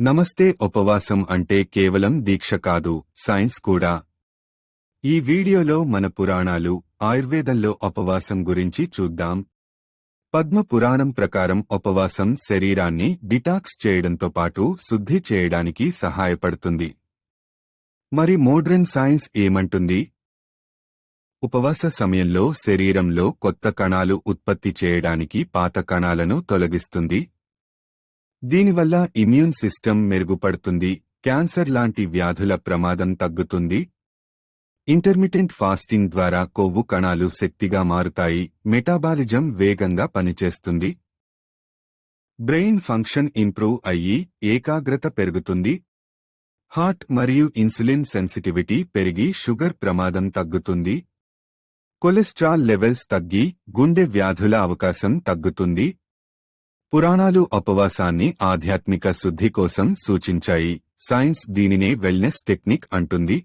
నమస్తే. ఉపవాసం అంటే కేవలం దీక్ష కాదు, సైన్స్ కూడా. ఈ వీడియోలో మన పురాణాలు, ఆయుర్వేదంలో ఉపవాసం గురించి చూద్దాం. పద్మ పురాణం ప్రకారం ఉపవాసం శరీరాన్ని డిటాక్స్ చేయడంతో పాటు శుద్ధి చేయడానికి సహాయపడుతుంది. మరి మోడ్రన్ సైన్స్ ఏమంటుంది? ఉపవాస సమయంలో శరీరంలో కొత్త కణాలు ఉత్పత్తి చేయడానికి పాత కణాలను తొలగిస్తుంది. దీనివల్ల ఇమ్యూన్ సిస్టమ్ మెరుగుపడుతుంది, క్యాన్సర్ లాంటి వ్యాధుల ప్రమాదం తగ్గుతుంది. ఇంటర్మిటెంట్ ఫాస్టింగ్ ద్వారా కొవ్వు కణాలు శక్తిగా మారుతాయి, మెటాబాలిజం వేగంగా పనిచేస్తుంది. బ్రెయిన్ ఫంక్షన్ ఇంప్రూవ్ అయ్యి ఏకాగ్రత పెరుగుతుంది. హార్ట్ మరియు ఇన్సులిన్ సెన్సిటివిటీ పెరిగి షుగర్ ప్రమాదం తగ్గుతుంది. కొలెస్ట్రాల్ లెవెల్స్ తగ్గి గుండె వ్యాధుల అవకాశం తగ్గుతుంది. పురాణాలు ఉపవాసాన్ని ఆధ్యాత్మిక శుద్ధి కోసం సూచించాయి. సైన్స్ దీనినే వెల్నెస్ టెక్నిక్ అంటుంది.